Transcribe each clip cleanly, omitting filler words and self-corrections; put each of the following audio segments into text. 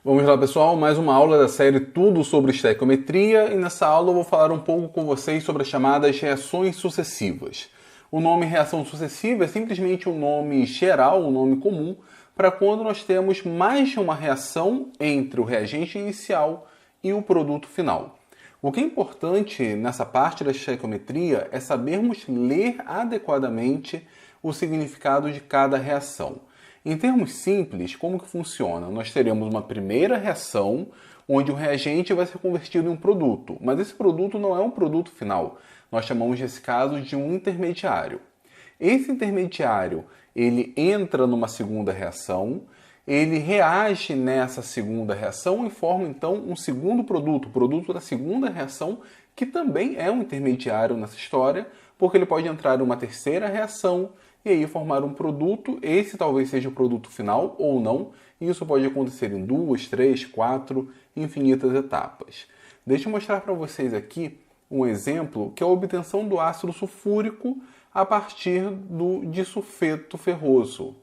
Vamos lá, pessoal, mais uma aula da série Tudo sobre Estequiometria, e nessa aula eu vou falar um pouco com vocês sobre as chamadas reações sucessivas. O nome reação sucessiva é simplesmente um nome geral, um nome comum, para quando nós temos mais de uma reação entre o reagente inicial e o produto final. O que é importante nessa parte da estequiometria é sabermos ler adequadamente o significado de cada reação. Em termos simples, como que funciona? Nós teremos uma primeira reação, onde o reagente vai ser convertido em um produto, mas esse produto não é um produto final. Nós chamamos nesse caso de um intermediário. Esse intermediário, ele entra numa segunda reação, ele reage nessa segunda reação e forma então um segundo produto, o produto da segunda reação, que também é um intermediário nessa história, porque ele pode entrar em uma terceira reação e aí formar um produto. Esse talvez seja o produto final ou não, e isso pode acontecer em 2, 3, 4, infinitas etapas. Deixa eu mostrar para vocês aqui um exemplo, que é a obtenção do ácido sulfúrico a partir do disulfeto ferroso.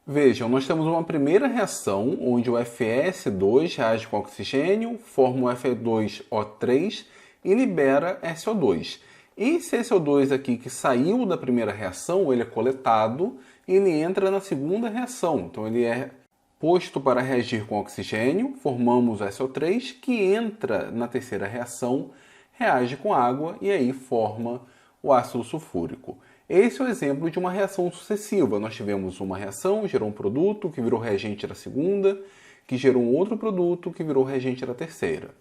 Vejam, nós temos uma primeira reação, onde o FeS2 reage com oxigênio, forma o Fe2O3 e libera SO2. Esse SO2 aqui que saiu da primeira reação, ele é coletado e ele entra na segunda reação. Então ele é posto para reagir com oxigênio, formamos o SO3, que entra na terceira reação, reage com água e aí forma o ácido sulfúrico. Esse é o exemplo de uma reação sucessiva. Nós tivemos uma reação, gerou um produto, que virou reagente da segunda, que gerou um outro produto, que virou reagente da terceira.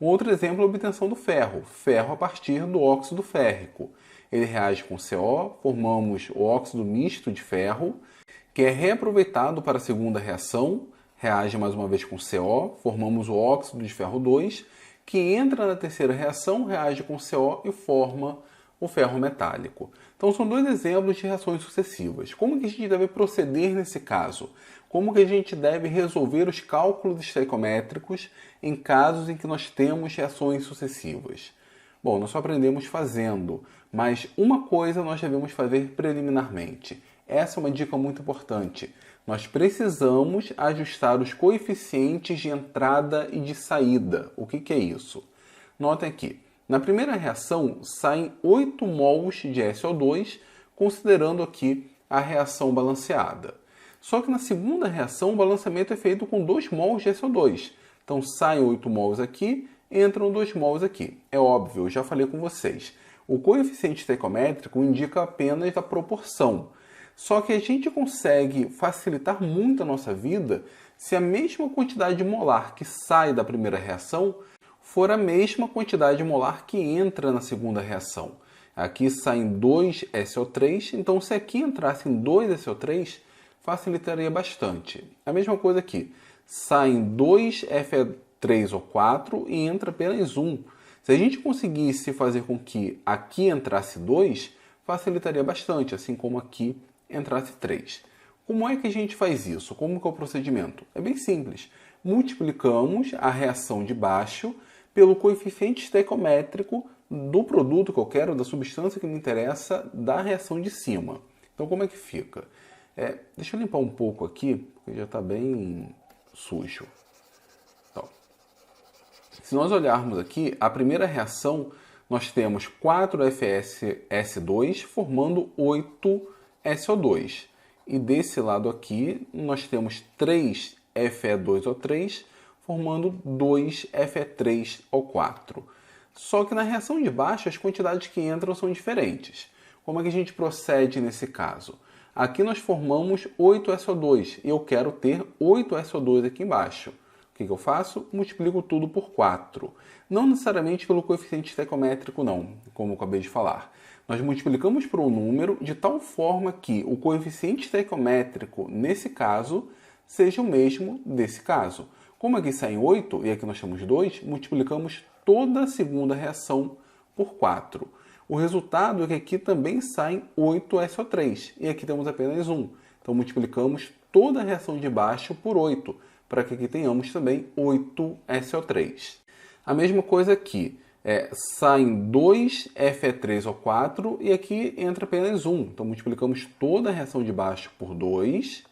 Um outro exemplo é a obtenção do ferro. Ferro a partir do óxido férrico. Ele reage com CO, formamos o óxido misto de ferro, que é reaproveitado para a segunda reação, reage mais uma vez com CO, formamos o óxido de ferro 2, que entra na terceira reação, reage com CO e forma o ferro metálico. Então são dois exemplos de reações sucessivas. Como que a gente deve proceder nesse caso? Como que a gente deve resolver os cálculos estequiométricos em casos em que nós temos reações sucessivas? Bom, nós só aprendemos fazendo, mas uma coisa nós devemos fazer preliminarmente. Essa é uma dica muito importante. Nós precisamos ajustar os coeficientes de entrada e de saída. O que é isso? Notem aqui. Na primeira reação, saem 8 mols de SO2, considerando aqui a reação balanceada. Só que na segunda reação, o balanceamento é feito com 2 mols de SO2. Então, saem 8 mols aqui, entram 2 mols aqui. É óbvio, eu já falei com vocês. O coeficiente estequiométrico indica apenas a proporção. Só que a gente consegue facilitar muito a nossa vida se a mesma quantidade molar que sai da primeira reação for a mesma quantidade molar que entra na segunda reação. Aqui saem 2 SO3, então se aqui entrassem 2 SO3, facilitaria bastante. A mesma coisa aqui, saem 2 Fe3O4 e entra apenas 1. Se a gente conseguisse fazer com que aqui entrasse 2, facilitaria bastante, assim como aqui entrasse 3. Como é que a gente faz isso? Como que é o procedimento? É bem simples. Multiplicamos a reação de baixo pelo coeficiente estequiométrico do produto que eu quero, da substância que me interessa, da reação de cima. Então, como é que fica? Deixa eu limpar um pouco aqui, porque já está bem sujo. Então, se nós olharmos aqui, a primeira reação, nós temos 4 FeS2 formando 8 SO2. E desse lado aqui, nós temos 3 Fe2O3 formando 2 Fe3O4. Só que na reação de baixo, as quantidades que entram são diferentes. Como é que a gente procede nesse caso? Aqui nós formamos 8 SO2 e eu quero ter 8 SO2 aqui embaixo. O que eu faço? Multiplico tudo por 4. Não necessariamente pelo coeficiente estequiométrico não, como eu acabei de falar. Nós multiplicamos por um número de tal forma que o coeficiente estequiométrico, nesse caso, seja o mesmo desse caso. Como aqui saem 8 e aqui nós temos 2, multiplicamos toda a segunda reação por 4. O resultado é que aqui também saem 8 SO3 e aqui temos apenas 1. Então multiplicamos toda a reação de baixo por 8, para que aqui tenhamos também 8 SO3. A mesma coisa aqui. Saem 2 Fe3O4 e aqui entra apenas 1. Então multiplicamos toda a reação de baixo por 2.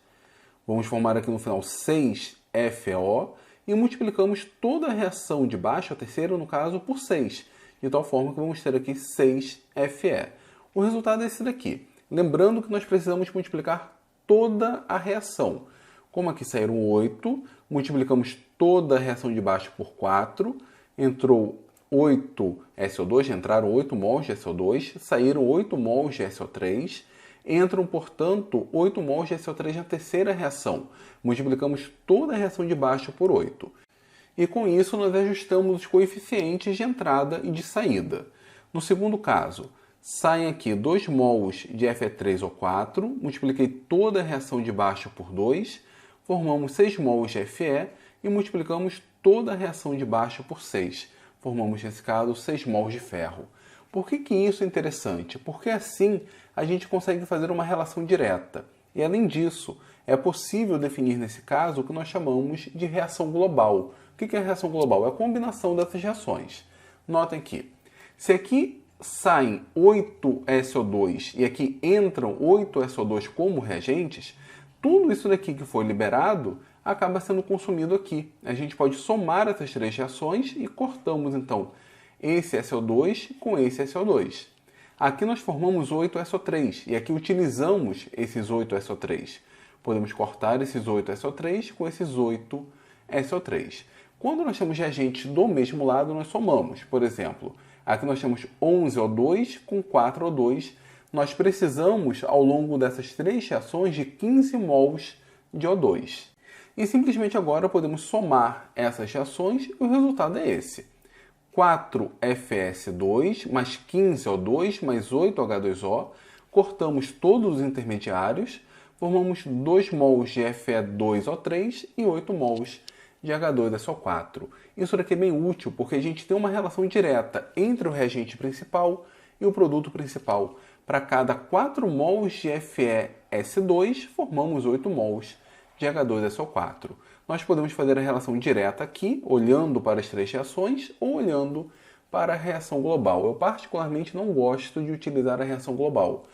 Vamos formar aqui no final 6 FeO e multiplicamos toda a reação de baixo a terceiro, no caso, por 6, de tal forma que vamos ter aqui 6Fe. O resultado é esse daqui. Lembrando que nós precisamos multiplicar toda a reação. Como aqui saíram 8, multiplicamos toda a reação de baixo por 4, entrou 8 SO2, entraram 8 mols de SO2, saíram 8 mols de SO3, entram, portanto, 8 mols de SO3 na terceira reação. Multiplicamos toda a reação de baixo por 8. E com isso nós ajustamos os coeficientes de entrada e de saída. No segundo caso, saem aqui 2 mols de Fe3O4, multipliquei toda a reação de baixo por 2, formamos 6 mols de Fe e multiplicamos toda a reação de baixo por 6. Formamos, nesse caso, 6 mols de ferro. Por que isso é interessante? Porque assim a gente consegue fazer uma relação direta. E além disso, é possível definir nesse caso o que nós chamamos de reação global. O que é a reação global? É a combinação dessas reações. Notem aqui, se aqui saem 8 SO2 e aqui entram 8 SO2 como reagentes, tudo isso daqui que foi liberado acaba sendo consumido aqui. A gente pode somar essas três reações e cortamos então esse SO2 com esse SO2. Aqui nós formamos 8 SO3 e aqui utilizamos esses 8 SO3. Podemos cortar esses 8 SO3 com esses 8 SO3. Quando nós temos reagentes do mesmo lado, nós somamos. Por exemplo, aqui nós temos 11 O2 com 4 O2. Nós precisamos, ao longo dessas três reações, de 15 mols de O2. E simplesmente agora podemos somar essas reações e o resultado é esse. 4FS2 mais 15O2 mais 8H2O. Cortamos todos os intermediários. Formamos 2 mols de Fe2O3 e 8 mols de H2SO4. Isso daqui é bem útil porque a gente tem uma relação direta entre o reagente principal e o produto principal. Para cada 4 mols de FeS2, formamos 8 mols de H2SO4. Nós podemos fazer a relação direta aqui, olhando para as três reações ou olhando para a reação global. Eu particularmente não gosto de utilizar a reação global,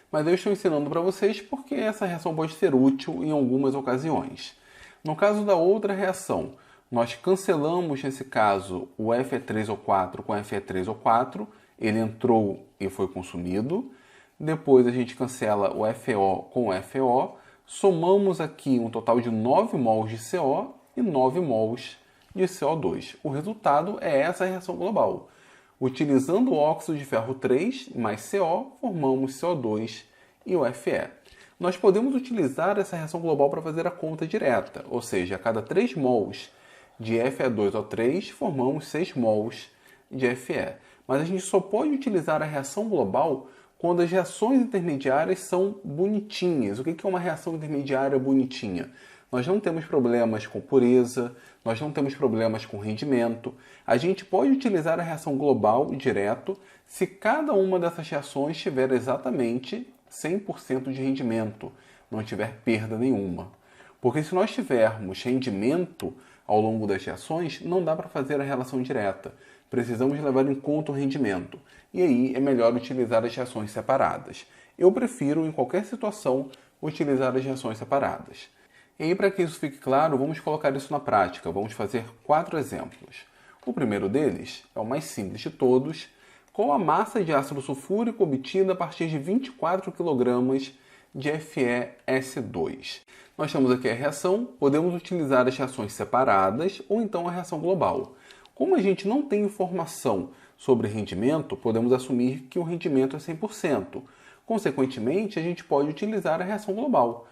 mas eu estou ensinando para vocês porque essa reação pode ser útil em algumas ocasiões. No caso da outra reação, nós cancelamos, nesse caso, o Fe3O4 com Fe3O4, ele entrou e foi consumido. Depois a gente cancela o FeO com o FeO, somamos aqui um total de 9 mols de CO e 9 mols de CO2. O resultado é essa reação global. Utilizando o óxido de ferro 3 mais CO, formamos CO2 e o Fe. Nós podemos utilizar essa reação global para fazer a conta direta, ou seja, a cada 3 mols de Fe2O3, formamos 6 mols de Fe. Mas a gente só pode utilizar a reação global quando as reações intermediárias são bonitinhas. O que é uma reação intermediária bonitinha? Nós não temos problemas com pureza, nós não temos problemas com rendimento. A gente pode utilizar a reação global direto se cada uma dessas reações tiver exatamente 100% de rendimento, não tiver perda nenhuma. Porque se nós tivermos rendimento ao longo das reações, não dá para fazer a relação direta. Precisamos levar em conta o rendimento. E aí é melhor utilizar as reações separadas. Eu prefiro, em qualquer situação, utilizar as reações separadas. E aí, para que isso fique claro, vamos colocar isso na prática. Vamos fazer 4 exemplos. O primeiro deles é o mais simples de todos. Qual a massa de ácido sulfúrico obtida a partir de 24 kg de FeS2? Nós temos aqui a reação, podemos utilizar as reações separadas ou então a reação global. Como a gente não tem informação sobre rendimento, podemos assumir que o rendimento é 100%. Consequentemente, a gente pode utilizar a reação global.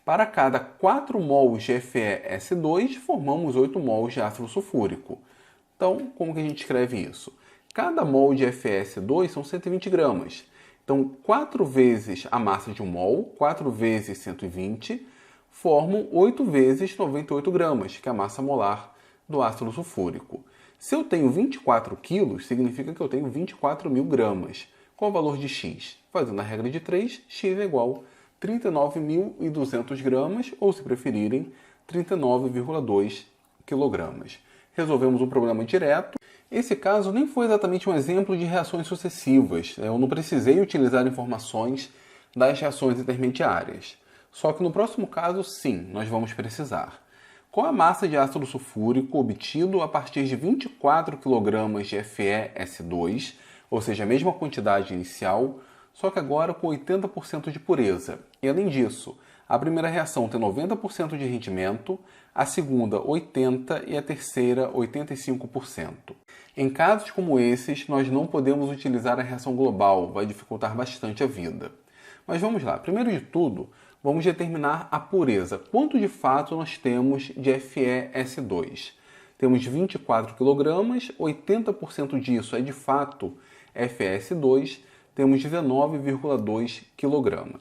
Para cada 4 mols de FeS2, formamos 8 mols de ácido sulfúrico. Então, como que a gente escreve isso? Cada mol de FeS2 são 120 gramas. Então, 4 vezes a massa de um mol, 4 vezes 120, formam 8 vezes 98 gramas, que é a massa molar do ácido sulfúrico. Se eu tenho 24 quilos, significa que eu tenho 24.000 gramas. Qual o valor de x? Fazendo a regra de 3, x é igual a 39.200 gramas, ou se preferirem, 39,2 quilogramas. Resolvemos um problema direto. Esse caso nem foi exatamente um exemplo de reações sucessivas. Eu não precisei utilizar informações das reações intermediárias. Só que no próximo caso, sim, nós vamos precisar. Qual a massa de ácido sulfúrico obtido a partir de 24 kg de FeS2, ou seja, a mesma quantidade inicial, só que agora com 80% de pureza? E além disso, a primeira reação tem 90% de rendimento, a segunda 80% e a terceira 85%. Em casos como esses, nós não podemos utilizar a reação global, vai dificultar bastante a vida. Mas vamos lá, primeiro de tudo, vamos determinar a pureza. Quanto de fato nós temos de FeS2? Temos 24 kg, 80% disso é de fato FeS2, temos 19,2 kg.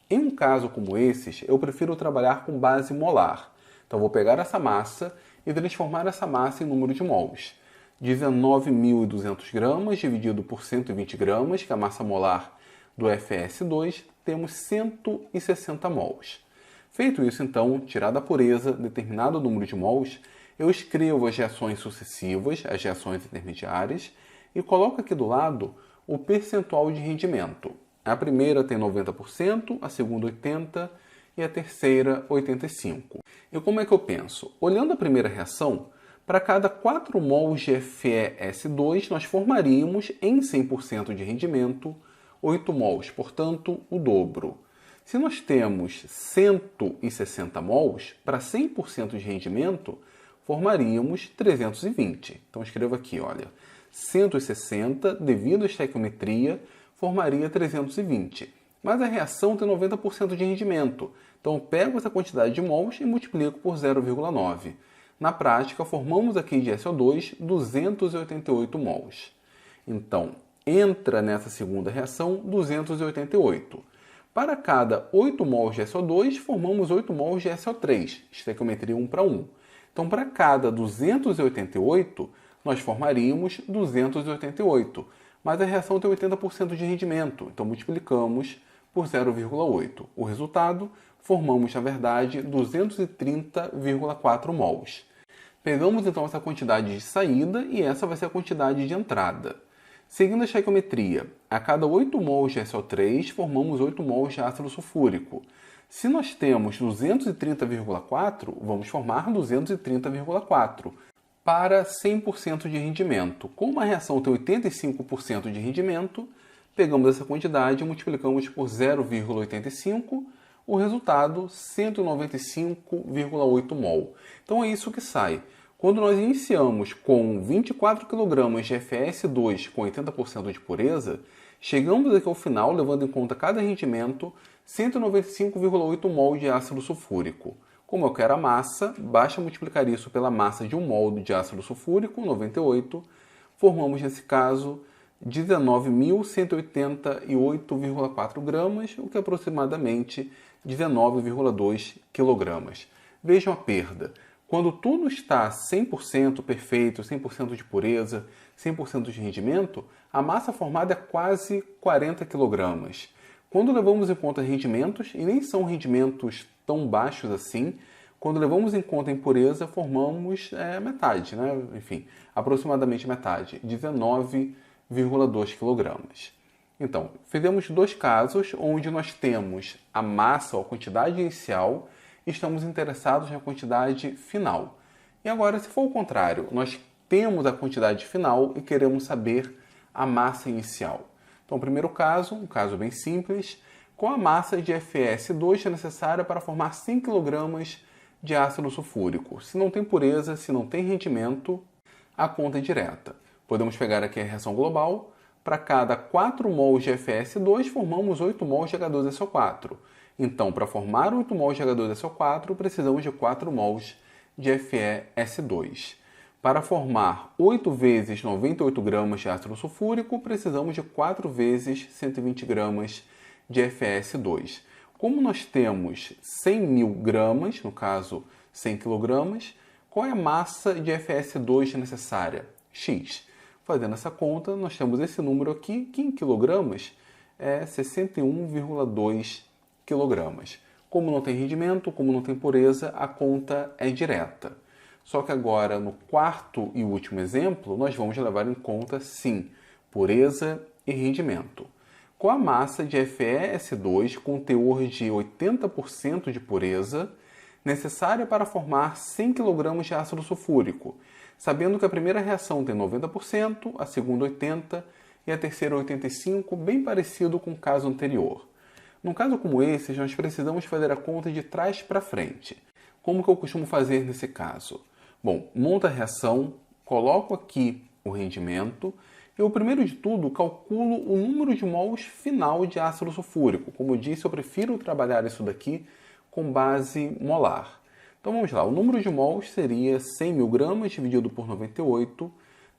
Em um caso como esses, eu prefiro trabalhar com base molar. Então vou pegar essa massa e transformar essa massa em número de mols. 19.200 gramas dividido por 120 gramas, que é a massa molar do FeS2, temos 160 mols. Feito isso, então, tirada a pureza, determinado o número de mols, eu escrevo as reações sucessivas, as reações intermediárias, e coloco aqui do lado o percentual de rendimento. A primeira tem 90%, a segunda 80% e a terceira 85%. E como é que eu penso? Olhando a primeira reação, para cada 4 mols de FeS2, nós formaríamos, em 100% de rendimento, 8 mols, portanto, o dobro. Se nós temos 160 mols, para 100% de rendimento, formaríamos 320. Então, escrevo aqui, olha, 160, devido à estequiometria, formaria 320. Mas a reação tem 90% de rendimento. Então, eu pego essa quantidade de mols e multiplico por 0,9. Na prática, formamos aqui de SO2 288 mols. Então, entra nessa segunda reação 288. Para cada 8 mols de SO2, formamos 8 mols de SO3, estequiometria 1 para 1. Então, para cada 288, nós formaríamos 288. Mas a reação tem 80% de rendimento, então multiplicamos por 0,8. O resultado, formamos, na verdade, 230,4 mols. Pegamos, então, essa quantidade de saída e essa vai ser a quantidade de entrada. Seguindo a estequiometria, a cada 8 mols de SO3, formamos 8 mols de ácido sulfúrico. Se nós temos 230,4, vamos formar 230,4 para 100% de rendimento. Como a reação tem 85% de rendimento, pegamos essa quantidade e multiplicamos por 0,85, o resultado 195,8 mol. Então é isso que sai. Quando nós iniciamos com 24 kg de FeS2 com 80% de pureza, chegamos aqui ao final, levando em conta cada rendimento, 195,8 mol de ácido sulfúrico. Como eu quero a massa, basta multiplicar isso pela massa de 1 mol de ácido sulfúrico, 98, formamos nesse caso 19.188,4 gramas, o que é aproximadamente 19,2 kg. Vejam a perda. Quando tudo está 100% perfeito, 100% de pureza, 100% de rendimento, a massa formada é quase 40 kg. Quando levamos em conta rendimentos, e nem são rendimentos tão baixos assim, quando levamos em conta a impureza, formamos metade, né? Enfim, aproximadamente metade, 19,2 kg. Então, fizemos dois casos onde nós temos a massa ou a quantidade inicial e estamos interessados na quantidade final. E agora, se for o contrário, nós temos a quantidade final e queremos saber a massa inicial. Então, o primeiro caso, um caso bem simples, qual a massa de FeS2 é necessária para formar 100 kg de ácido sulfúrico? Se não tem pureza, se não tem rendimento, a conta é direta. Podemos pegar aqui a reação global. Para cada 4 mols de FeS2, formamos 8 mols de H2SO4. Então, para formar 8 mols de H2SO4, precisamos de 4 mols de FeS2. Para formar 8 vezes 98 gramas de ácido sulfúrico, precisamos de 4 vezes 120 gramas de FeS2. Como nós temos 100.000 gramas, no caso 100 kg, qual é a massa de FeS2 necessária? X. Fazendo essa conta, nós temos esse número aqui, que em quilogramas é 61,2 kg. Como não tem rendimento, como não tem pureza, a conta é direta. Só que agora, no quarto e último exemplo, nós vamos levar em conta, sim, pureza e rendimento. Com a massa de FeS2 com teor de 80% de pureza, necessária para formar 100 kg de ácido sulfúrico, sabendo que a primeira reação tem 90%, a segunda 80% e a terceira 85%, bem parecido com o caso anterior. Num caso como esse, nós precisamos fazer a conta de trás para frente. Como que eu costumo fazer nesse caso? Bom, monto a reação, coloco aqui o rendimento. Eu, primeiro de tudo, calculo o número de mols final de ácido sulfúrico. Como eu disse, eu prefiro trabalhar isso daqui com base molar. Então vamos lá, o número de mols seria 100 mil gramas dividido por 98.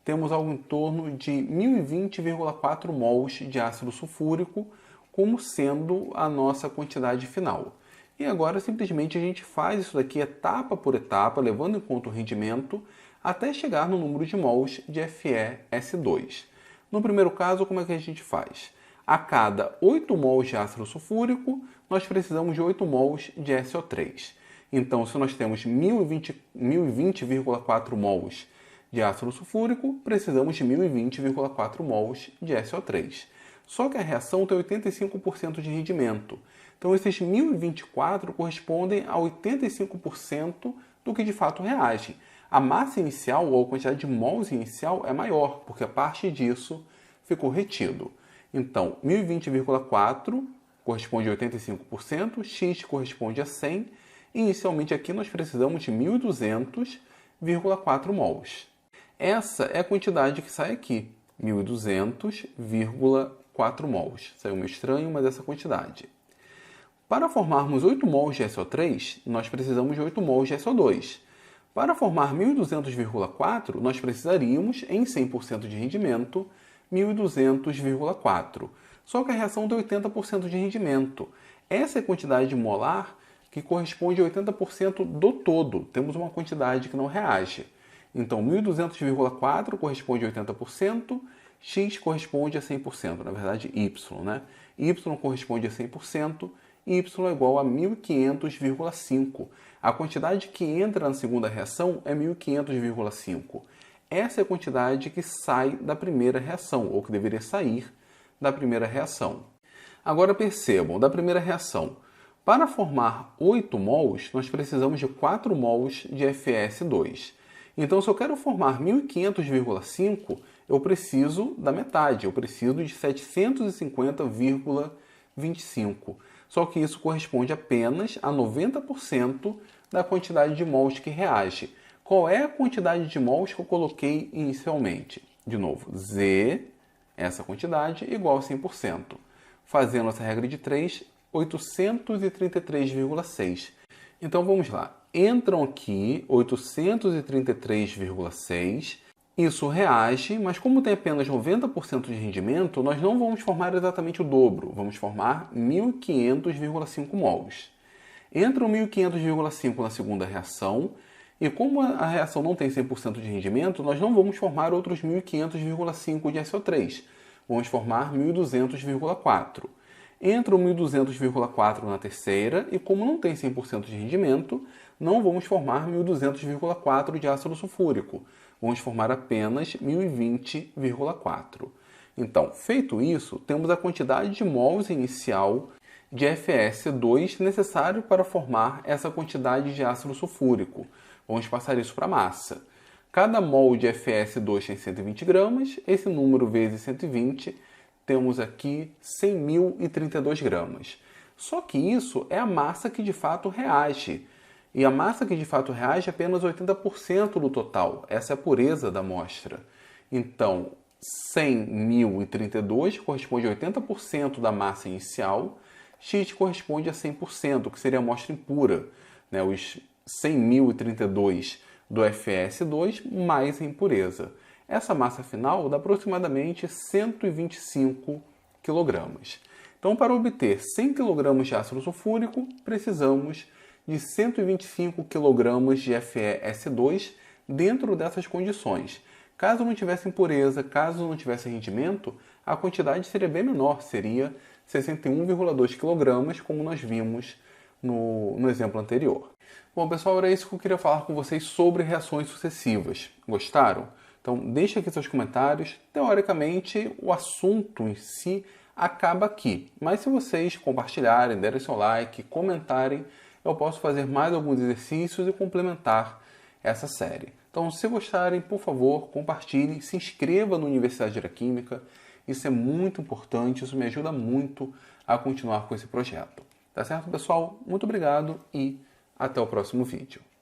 Temos algo em torno de 1020,4 mols de ácido sulfúrico como sendo a nossa quantidade final. E agora simplesmente a gente faz isso daqui etapa por etapa, levando em conta o rendimento, até chegar no número de mols de FeS2. No primeiro caso, como é que a gente faz? A cada 8 mols de ácido sulfúrico, nós precisamos de 8 mols de SO3. Então, se nós temos 1020,4 mols de ácido sulfúrico, precisamos de 1020,4 mols de SO3. Só que a reação tem 85% de rendimento. Então, esses 1024 correspondem a 85% do que de fato reage. A massa inicial, ou a quantidade de mols inicial, é maior, porque a parte disso ficou retido. Então, 1020,4 corresponde a 85%, X corresponde a 100, e inicialmente aqui nós precisamos de 1200,4 mols. Essa é a quantidade que sai aqui, 1200,4 mols. Saiu meio estranho, mas essa quantidade. Para formarmos 8 mols de SO3, nós precisamos de 8 mols de SO2. Para formar 1200,4, nós precisaríamos, em 100% de rendimento, 1200,4. Só que a reação tem 80% de rendimento. Essa é a quantidade molar que corresponde a 80% do todo. Temos uma quantidade que não reage. Então, 1200,4 corresponde a 80%, X corresponde a 100%, na verdade Y, né? Y corresponde a 100%, Y é igual a 1500,5. A quantidade que entra na segunda reação é 1500,5. Essa é a quantidade que sai da primeira reação, ou que deveria sair da primeira reação. Agora percebam, da primeira reação, para formar 8 mols, nós precisamos de 4 mols de FeS2. Então, se eu quero formar 1500,5, eu preciso da metade, eu preciso de 750,25. Só que isso corresponde apenas a 90% da quantidade de mols que reage. Qual é a quantidade de mols que eu coloquei inicialmente? De novo, Z, essa quantidade, igual a 100%. Fazendo essa regra de 3, 833,6. Então vamos lá. Entram aqui 833,6. Isso reage, mas como tem apenas 90% de rendimento, nós não vamos formar exatamente o dobro. Vamos formar 1500,5 mols. Entram 1500,5 na segunda reação. E como a reação não tem 100% de rendimento, nós não vamos formar outros 1500,5 de SO3. Vamos formar 1200,4. Entra o 1200,4 na terceira e como não tem 100% de rendimento, não vamos formar 1200,4 de ácido sulfúrico. Vamos formar apenas 1020,4. Então, feito isso, temos a quantidade de mols inicial de FeS2 necessário para formar essa quantidade de ácido sulfúrico. Vamos passar isso para a massa. Cada mol de FeS2 tem 120 gramas, esse número vezes 120, temos aqui 100.032 gramas. Só que isso é a massa que de fato reage. E a massa que de fato reage é apenas 80% do total. Essa é a pureza da amostra. Então, 100.032 corresponde a 80% da massa inicial, X corresponde a 100%, que seria a amostra impura, né? Os 100.032 do FeS2 mais a impureza. Essa massa final dá aproximadamente 125 kg. Então, para obter 100 kg de ácido sulfúrico, precisamos de 125 kg de FeS2 dentro dessas condições. Caso não tivesse impureza, caso não tivesse rendimento, a quantidade seria bem menor, seria 61,2 kg, como nós vimos no exemplo anterior. Bom, pessoal, era isso que eu queria falar com vocês sobre reações sucessivas. Gostaram? Então, deixe aqui seus comentários. Teoricamente, o assunto em si acaba aqui. Mas se vocês compartilharem, derem seu like, comentarem, eu posso fazer mais alguns exercícios e complementar essa série. Então, se gostarem, por favor, compartilhem, se inscreva no Universidade de Química. Isso é muito importante, isso me ajuda muito a continuar com esse projeto. Tá certo, pessoal? Muito obrigado e até o próximo vídeo.